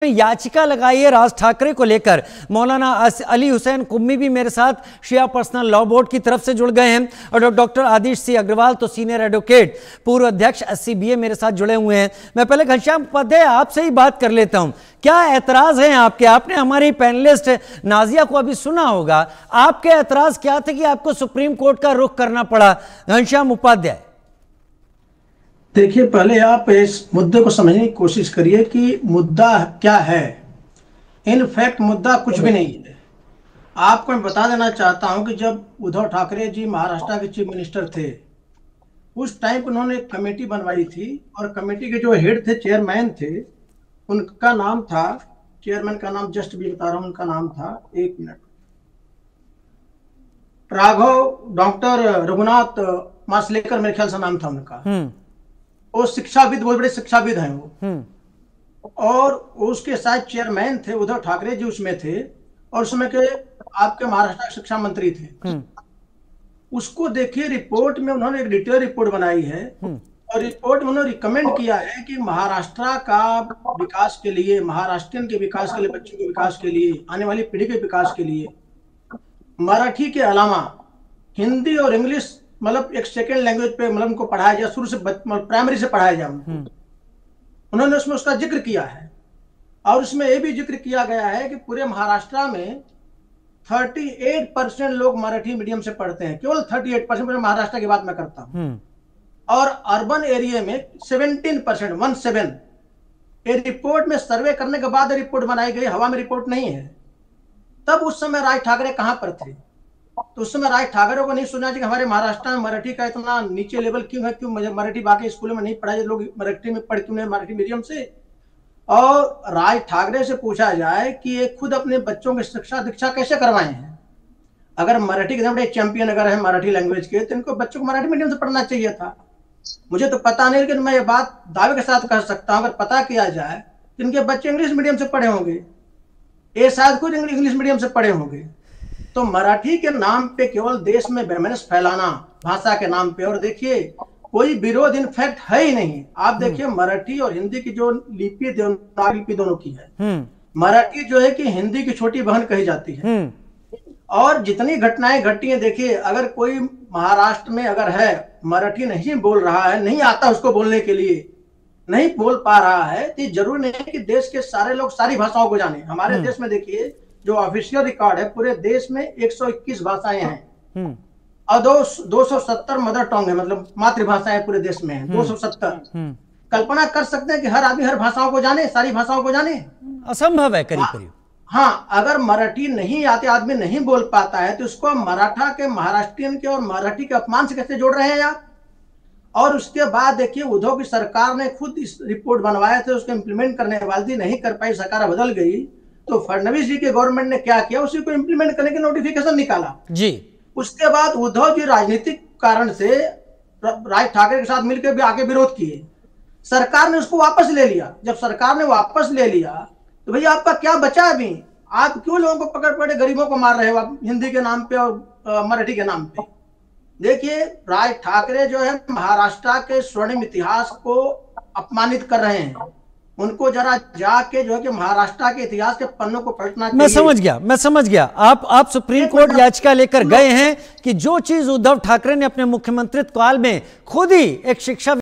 याचिका लगाई है राज ठाकरे को लेकर। मौलाना अली हुसैन कुम्मी भी मेरे साथ शिया पर्सनल लॉ बोर्ड की तरफ से जुड़ गए हैं और डॉक्टर आदिश सी अग्रवाल तो सीनियर एडवोकेट पूर्व अध्यक्ष SCBA मेरे साथ जुड़े हुए हैं। मैं पहले घनश्याम उपाध्याय आपसे ही बात कर लेता हूं, क्या एतराज हैं आपके? आपने हमारी पैनलिस्ट नाजिया को अभी सुना होगा, आपके एतराज क्या थे कि आपको सुप्रीम कोर्ट का रुख करना पड़ा? घनश्याम उपाध्याय, देखिए, पहले आप इस मुद्दे को समझने की कोशिश करिए कि मुद्दा क्या है। इनफैक्ट मुद्दा कुछ भी नहीं है। आपको मैं बता देना चाहता हूं कि जब उद्धव ठाकरे जी महाराष्ट्र के चीफ मिनिस्टर थे, उस टाइम उन्होंने एक कमेटी बनवाई थी और कमेटी के जो हेड थे, चेयरमैन थे, उनका नाम था, चेयरमैन का नाम जस्ट भी बता रहा हूं, उनका नाम था, एक मिनट, राघव डॉक्टर रघुनाथ मासलेकर मेरे ख्याल से नाम था उनका। वो शिक्षाविद, बहुत बड़े शिक्षाविद हैं वो। और उसके साथ चेयरमैन थे, उद्धव ठाकरे जी उसमें थे और उसमें के आपके महाराष्ट्र शिक्षा मंत्री थे। उसको देखिए, रिपोर्ट में उन्होंने एक डिटेल रिपोर्ट बनाई है और रिपोर्ट में उन्होंने रिकमेंड किया है कि महाराष्ट्र का विकास के लिए, महाराष्ट्रियन के विकास के लिए, बच्चों के विकास के लिए, आने वाली पीढ़ी के विकास के लिए मराठी के अलावा हिंदी और इंग्लिश मतलब एक सेकेंड लैंग्वेज पे मतलब उनको पढ़ाया जाए, शुरू से प्राइमरी से पढ़ाया जाए उनको। उन्होंने उसमें उसका जिक्र किया है और उसमें यह भी जिक्र किया गया है कि पूरे महाराष्ट्र में 38% लोग मराठी मीडियम से पढ़ते हैं, केवल 38%। महाराष्ट्र की बात मैं करता हूं। और अर्बन एरिया में 17%, 17। ये रिपोर्ट में सर्वे करने के बाद रिपोर्ट बनाई गई, हवा में रिपोर्ट नहीं है। तब उस समय राज ठाकरे कहां पर थे? तो उस समय राज ठाकरे को नहीं सुना चाहिए कि हमारे महाराष्ट्र में मराठी का इतना नीचे लेवल क्यों है, क्यों मराठी बाकी स्कूलों में नहीं पढ़ाई, लोग मराठी में पढ़ क्यों नहीं, मराठी मीडियम से। और राज ठाकरे से पूछा जाए कि ये खुद अपने बच्चों की शिक्षा दीक्षा कैसे करवाए हैं? अगर मराठी के बड़े चैंपियन अगर है मराठी लैंग्वेज के, तो इनको बच्चों को मराठी मीडियम से पढ़ना चाहिए था। मुझे तो पता नहीं, लेकिन मैं ये बात दावे के साथ कह सकता हूँ, अगर पता किया जाए तो इनके बच्चे इंग्लिश मीडियम से पढ़े होंगे, ये शायद खुद इंग्लिश मीडियम से पढ़े होंगे। तो मराठी के नाम पे केवल देश में वैमनस्य फैलाना भाषा के नाम पे, और देखिए कोई विरोध इनफैक्ट है ही नहीं। आप देखिए मराठी और हिंदी की जो लिपि लिपि दोनों की है, मराठी जो है कि हिंदी की छोटी बहन कही जाती है। और जितनी घटनाएं घटी हैं, देखिए अगर कोई महाराष्ट्र में अगर है मराठी नहीं बोल रहा है, नहीं आता उसको बोलने के लिए, नहीं बोल पा रहा है, तो जरूरी नहीं है कि देश के सारे लोग सारी भाषाओं को जाने। हमारे देश में देखिए जो ऑफिशियल रिकॉर्ड है, पूरे देश में 121 भाषाएं हैं और 270 मदर टंग है, मतलब मातृभाषाएं पूरे देश में है 270। कल्पना कर सकते हैं कि हर आदमी हर भाषाओं को जाने, सारी भाषाओं को जाने? असंभव है करीब करीब। हाँ, अगर मराठी नहीं आते, आदमी नहीं बोल पाता है, तो उसको मराठा के, महाराष्ट्रियन के और मराठी के अपमान से कैसे जोड़ रहे हैं आप? और उसके बाद देखिए उद्धव की सरकार ने खुद इस रिपोर्ट बनवाया थे, उसको इम्प्लीमेंट करने वाली नहीं कर पाई, सरकार बदल गई। तो फडणवीस जी के गवर्नमेंट ने क्या किया, उसी को इंप्लीमेंट करने के नोटिफिकेशन निकाला जी। उसके बाद उद्धव जी राजनीतिक कारण से राज ठाकरे के साथ मिलकर भी आगे विरोध किए, सरकार ने उसको वापस ले लिया। जब सरकार ने वापस ले लिया तो भैया आपका क्या बचा? अभी आप क्यों लोगों को पकड़ पकड़ गरीबों को मार रहे हो आप हिंदी के नाम पे और मराठी के नाम पे? देखिए राज ठाकरे जो है महाराष्ट्र के स्वर्णिम इतिहास को अपमानित कर रहे हैं। उनको जरा जाके जो है कि महाराष्ट्र के इतिहास के पन्नों को पलटना चाहिए। मैं समझ गया। आप सुप्रीम कोर्ट याचिका लेकर गए हैं कि जो चीज उद्धव ठाकरे ने अपने मुख्यमंत्रित्व काल में खुद ही एक शिक्षा